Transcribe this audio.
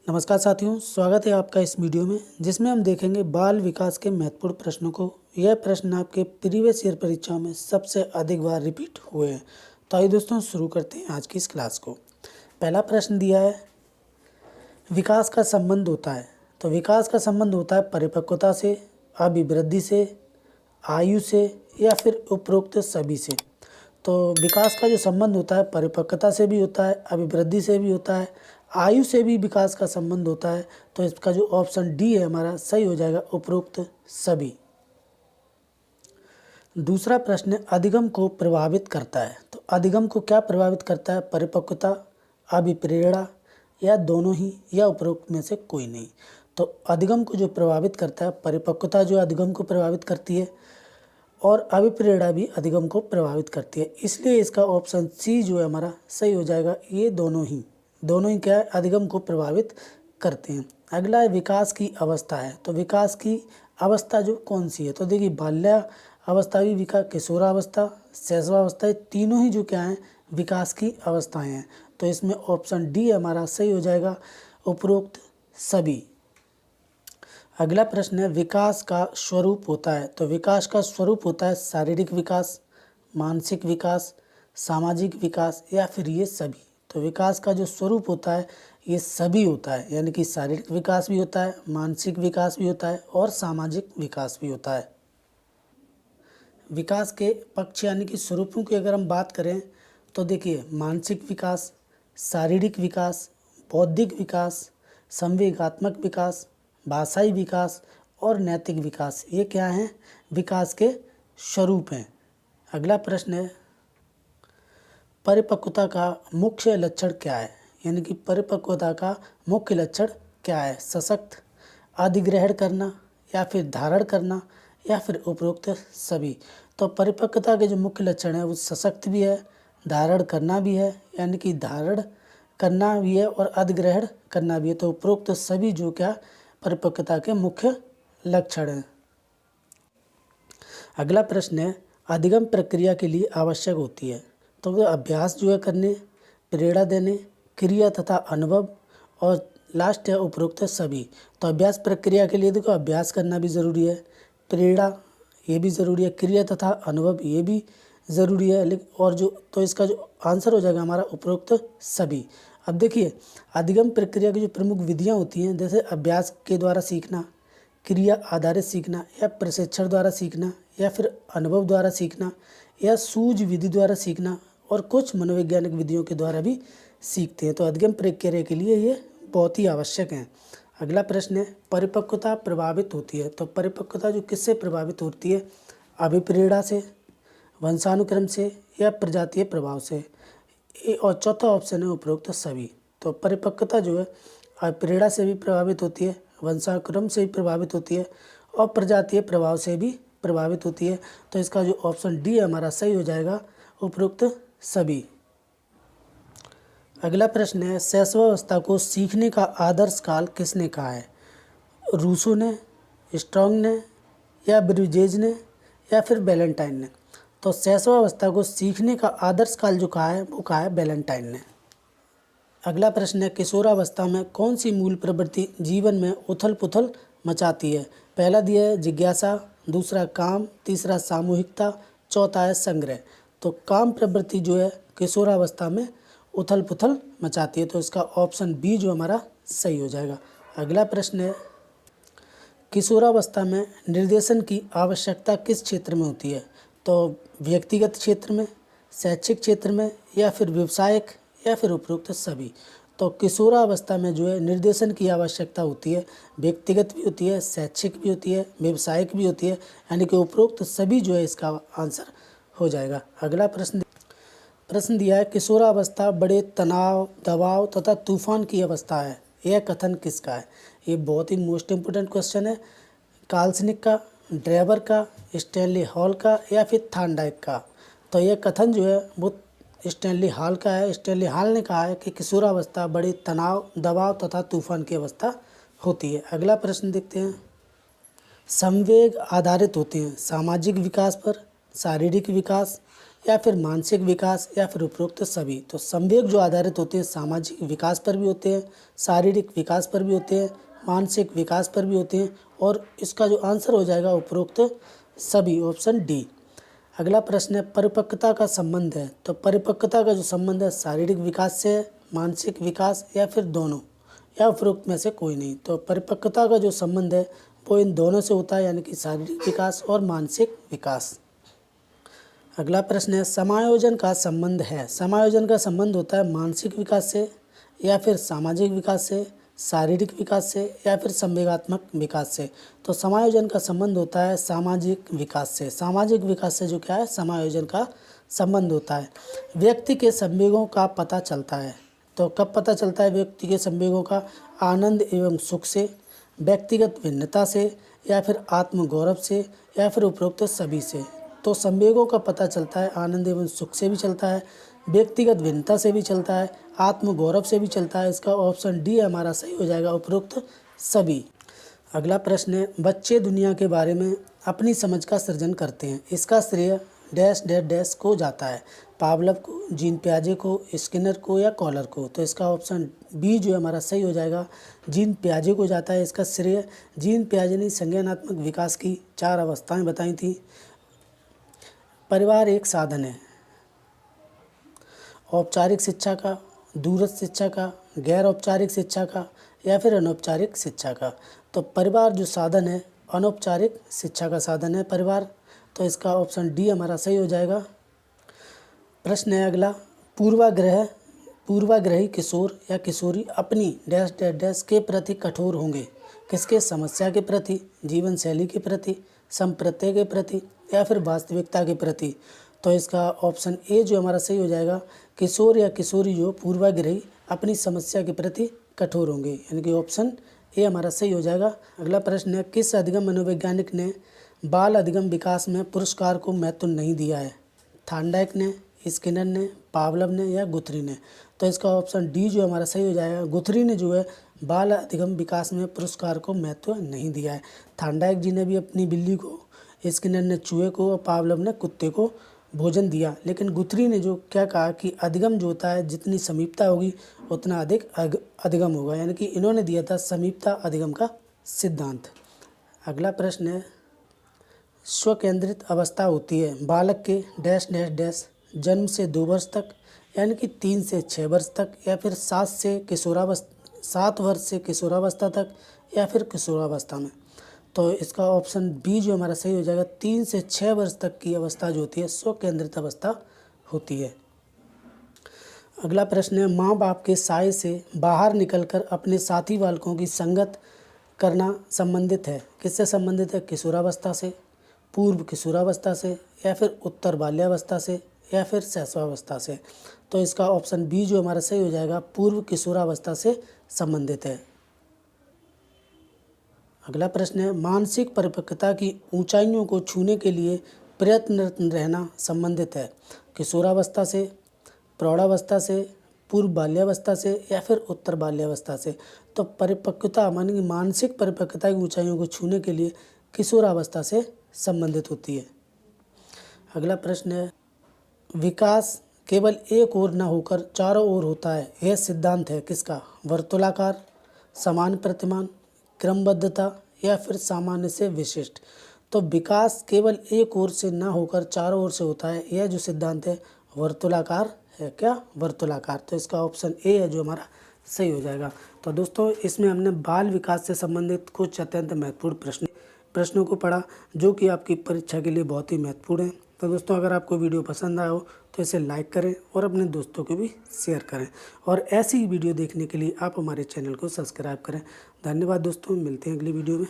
नमस्कार साथियों, स्वागत है आपका इस वीडियो में जिसमें हम देखेंगे बाल विकास के महत्वपूर्ण प्रश्नों को। यह प्रश्न आपके प्रीवियस ईयर परीक्षाओं में सबसे अधिक बार रिपीट हुए हैं। तो आइए दोस्तों शुरू करते हैं आज की इस क्लास को। पहला प्रश्न दिया है, विकास का संबंध होता है। तो विकास का संबंध होता है परिपक्वता से, अभिवृद्धि से, आयु से या फिर उपरोक्त सभी से। तो विकास का जो संबंध होता है परिपक्वता से भी होता है, अभिवृद्धि से भी होता है, आयु से भी विकास का संबंध होता है। तो इसका जो ऑप्शन डी है हमारा सही हो जाएगा, उपरोक्त सभी। दूसरा प्रश्न, अधिगम को प्रभावित करता है। तो अधिगम को क्या प्रभावित करता है? परिपक्वता, अभिप्रेरणा या दोनों ही, या उपरोक्त में से कोई नहीं। तो अधिगम को जो प्रभावित करता है, परिपक्वता जो अधिगम को प्रभावित करती है और अभिप्रेरणा भी अधिगम को प्रभावित करती है। इसलिए इसका ऑप्शन सी जो है हमारा सही हो जाएगा। ये दोनों ही क्या है, अधिगम को प्रभावित करते हैं। अगला है विकास की अवस्था है। तो विकास की अवस्था जो कौन सी है? तो देखिए, बाल्या अवस्था भी विकास, किशोरावस्था, शैशवावस्था, ये तीनों ही जो क्या हैं, विकास की अवस्थाएं हैं। तो इसमें ऑप्शन डी हमारा सही हो जाएगा, उपरोक्त सभी। अगला प्रश्न है, विकास का स्वरूप होता है। तो विकास का स्वरूप होता है शारीरिक विकास, मानसिक विकास, सामाजिक विकास या फिर ये सभी। तो विकास का जो स्वरूप होता है ये सभी होता है, यानी कि शारीरिक विकास भी होता है, मानसिक विकास भी होता है और सामाजिक विकास भी होता है। विकास के पक्ष यानी कि स्वरूपों की अगर हम बात करें तो देखिए, मानसिक विकास, शारीरिक विकास, बौद्धिक विकास, संवेगात्मक विकास, भाषाई विकास और नैतिक विकास, ये क्या हैं, विकास के स्वरूप हैं। अगला प्रश्न है, परिपक्वता का मुख्य लक्षण क्या है? यानी कि परिपक्वता का मुख्य लक्षण क्या है? सशक्त, अधिग्रहण करना या फिर धारण करना या फिर उपरोक्त सभी। तो परिपक्वता के जो मुख्य लक्षण है वो सशक्त भी है, धारण करना भी है, यानी कि धारण करना भी है और अधिग्रहण करना भी है। तो उपरोक्त सभी जो क्या परिपक्वता के मुख्य लक्षण हैं। अगला प्रश्न है, अधिगम प्रक्रिया के लिए आवश्यक होती है। तो अभ्यास जो है करने, प्रेरणा देने, क्रिया तथा अनुभव और लास्ट है उपरोक्त सभी। तो अभ्यास प्रक्रिया के लिए देखो, अभ्यास करना भी ज़रूरी है, प्रेरणा ये भी ज़रूरी है, क्रिया तथा अनुभव ये भी ज़रूरी है। लेकिन और जो, तो इसका जो आंसर हो जाएगा हमारा उपरोक्त सभी। अब देखिए, अधिगम प्रक्रिया की जो प्रमुख विधियाँ होती हैं, जैसे अभ्यास के द्वारा सीखना, क्रिया आधारित सीखना या प्रशिक्षण द्वारा सीखना या फिर अनुभव द्वारा सीखना या सूझ विधि द्वारा सीखना और कुछ मनोवैज्ञानिक विधियों के द्वारा भी सीखते हैं। तो अधिगम प्रक्रिया के लिए ये बहुत ही आवश्यक हैं। अगला प्रश्न है, परिपक्वता प्रभावित होती है। तो परिपक्वता जो किससे प्रभावित होती है? अभिप्रेरणा से, वंशानुक्रम से या प्रजातीय प्रभाव से। और चौथा ऑप्शन है उपरोक्त सभी। तो परिपक्वता जो है अभिप्रेरणा से भी प्रभावित होती है, वंशानुक्रम से भी प्रभावित होती है और प्रजातीय प्रभाव से भी प्रभावित होती है। तो इसका जो ऑप्शन डी है हमारा सही हो जाएगा, उपरोक्त सभी। अगला प्रश्न है, शैशवावस्था को सीखने का आदर्श काल किसने कहा है? रूसो ने, स्ट्रॉन्ग ने या ब्रिजेज ने या फिर बैलेंटाइन ने। तो शैशवावस्था को सीखने का आदर्श काल जो कहा है वो कहा है बैलेंटाइन ने। अगला प्रश्न है, किशोरावस्था में कौन सी मूल प्रवृत्ति जीवन में उथल पुथल मचाती है? पहला दिया है जिज्ञासा, दूसरा काम, तीसरा सामूहिकता, चौथा है संग्रह। तो काम प्रवृत्ति जो है किशोरावस्था में उथल पुथल मचाती है। तो इसका ऑप्शन बी जो हमारा सही हो जाएगा। अगला प्रश्न है, किशोरावस्था में निर्देशन की आवश्यकता किस क्षेत्र में होती है? तो व्यक्तिगत क्षेत्र में, शैक्षिक क्षेत्र में या फिर व्यवसायिक या फिर उपरोक्त सभी। तो किशोरावस्था में जो है निर्देशन की आवश्यकता होती है, व्यक्तिगत भी होती है, शैक्षिक भी होती है, व्यवसायिक भी होती है, यानी कि उपरोक्त सभी जो है इसका आंसर हो जाएगा। अगला प्रश्न दिया है, किशोरावस्था बड़े तनाव, दबाव तथा तूफान की अवस्था है, यह कथन किसका है? ये बहुत ही मोस्ट इम्पोर्टेंट क्वेश्चन है। काल्सनिक का, ड्रेवर का, स्टैनली हॉल का या फिर थार्नडाइक का। तो यह कथन जो है वो स्टैनली हॉल का है। स्टैनली हॉल ने कहा है कि किशोरावस्था बड़े तनाव, दबाव तथा तूफान की अवस्था होती है। अगला प्रश्न देखते हैं, संवेग आधारित होते हैं सामाजिक विकास पर, शारीरिक विकास या फिर मानसिक विकास या फिर उपरोक्त सभी। तो संवेग जो आधारित होते हैं सामाजिक विकास पर भी होते हैं, शारीरिक विकास पर भी होते हैं, मानसिक विकास पर भी होते हैं, और इसका जो आंसर हो जाएगा उपरोक्त सभी, ऑप्शन डी। अगला प्रश्न है परिपक्वता का संबंध है। तो परिपक्वता का जो संबंध है शारीरिक विकास से है, मानसिक विकास या फिर दोनों, या उपरोक्त में से कोई नहीं। तो परिपक्वता का जो संबंध है वो इन दोनों से होता है, यानी कि शारीरिक विकास और मानसिक विकास। अगला प्रश्न है समायोजन का संबंध है। समायोजन का संबंध होता है मानसिक विकास से या फिर सामाजिक विकास से, शारीरिक विकास से या फिर संवेगात्मक विकास से। तो समायोजन का संबंध होता है सामाजिक विकास से। सामाजिक विकास से जो क्या है समायोजन का संबंध होता है। व्यक्ति के संवेगों का पता चलता है। तो कब पता चलता है व्यक्ति के संवेगों का? आनंद एवं सुख से, व्यक्तिगत भिन्नता से, या फिर आत्मगौरव से, या फिर उपरोक्त सभी से। तो संवेगों का पता चलता है आनंद एवं सुख से भी चलता है, व्यक्तिगत भिन्नता से भी चलता है, आत्मगौरव से भी चलता है। इसका ऑप्शन डी हमारा सही हो जाएगा, उपरोक्त सभी। अगला प्रश्न है बच्चे दुनिया के बारे में अपनी समझ का सृजन करते हैं। इसका श्रेय डैश डैश डैश को जाता है, पावलोव को, जीन पियाजे को, स्किनर को, या कॉलर को। तो इसका ऑप्शन बी जो हमारा सही हो जाएगा, जीन पियाजे को जाता है इसका श्रेय। जीन पियाजे ने संज्ञानात्मक विकास की 4 अवस्थाएं बताई थी। परिवार एक साधन है औपचारिक शिक्षा का, दूरस्थ शिक्षा का, गैर औपचारिक शिक्षा का, या फिर अनौपचारिक शिक्षा का। तो परिवार जो साधन है अनौपचारिक शिक्षा का साधन है परिवार। तो इसका ऑप्शन डी हमारा सही हो जाएगा। प्रश्न है अगला पूर्वाग्रही किशोर या किशोरी अपनी डैश डैश डैश के प्रति कठोर होंगे। किसके? समस्या के प्रति, जीवन शैली के प्रति, संप्रत्यय के प्रति, या फिर वास्तविकता के प्रति। तो इसका ऑप्शन ए जो हमारा सही हो जाएगा, किशोर या किशोरी जो पूर्वाग्रही अपनी समस्या के प्रति कठोर होंगे, यानी कि ऑप्शन ए हमारा सही हो जाएगा। अगला प्रश्न है किस अधिगम मनोवैज्ञानिक ने बाल अधिगम विकास में पुरस्कार को महत्व नहीं दिया है? थार्नडाइक ने, स्किनर ने, पावलोव ने, या गुथरी ने। तो इसका ऑप्शन डी जो हमारा सही हो जाएगा, गुथरी ने जो है बाल अधिगम विकास में पुरस्कार को महत्व नहीं दिया है। थार्नडाइक जी ने भी अपनी बिल्ली को, स्किनर ने चूहे को, और पावलोव ने कुत्ते को भोजन दिया, लेकिन गुथरी ने जो क्या कहा कि अधिगम जो होता है जितनी समीपता होगी उतना अधिक अधिगम होगा, यानी कि इन्होंने दिया था समीपता अधिगम का सिद्धांत। अगला प्रश्न है स्वकेंद्रित अवस्था होती है बालक के डैश डैश डैश जन्म से 2 वर्ष तक, यानी कि 3 से 6 वर्ष तक, या फिर 7 वर्ष से किशोरावस्था तक, या फिर किशोरावस्था में। तो इसका ऑप्शन बी जो हमारा सही हो जाएगा, 3 से 6 वर्ष तक की अवस्था जो होती है स्वकेंद्रित अवस्था होती है। अगला प्रश्न है माँ बाप के साए से बाहर निकलकर अपने साथी बालकों की संगत करना संबंधित है। किससे संबंधित है? किशोरावस्था से, पूर्व किशोरावस्था से, या फिर उत्तर बाल्यावस्था से, या फिर शैशवावस्था से। तो इसका ऑप्शन बी जो हमारा सही हो जाएगा, पूर्व किशोरावस्था से संबंधित है। अगला प्रश्न है मानसिक परिपक्वता की ऊंचाइयों को छूने के लिए प्रयत्नरत रहना संबंधित है। किशोरावस्था से, प्रौढ़ावस्था से, पूर्व बाल्यावस्था से, या फिर उत्तर बाल्यावस्था से। तो परिपक्वता मानी मानसिक परिपक्वता की ऊंचाइयों को छूने के लिए किशोरावस्था से संबंधित होती है। अगला प्रश्न है विकास केवल एक ओर न होकर चारों ओर होता है, यह सिद्धांत है किसका? वर्तुलाकार, समान प्रतिमान, क्रमबद्धता, या फिर सामान्य से विशिष्ट। तो विकास केवल एक ओर से ना होकर चारों ओर से होता है, यह जो सिद्धांत है वर्तुलाकार है। क्या? वर्तुलाकार। तो इसका ऑप्शन ए है जो हमारा सही हो जाएगा। तो दोस्तों इसमें हमने बाल विकास से संबंधित कुछ अत्यंत महत्वपूर्ण प्रश्नों को पढ़ा, जो कि आपकी परीक्षा के लिए बहुत ही महत्वपूर्ण है। तो दोस्तों अगर आपको वीडियो पसंद आया हो तो इसे लाइक करें और अपने दोस्तों को भी शेयर करें, और ऐसी वीडियो देखने के लिए आप हमारे चैनल को सब्सक्राइब करें। धन्यवाद दोस्तों, मिलते हैं अगली वीडियो में।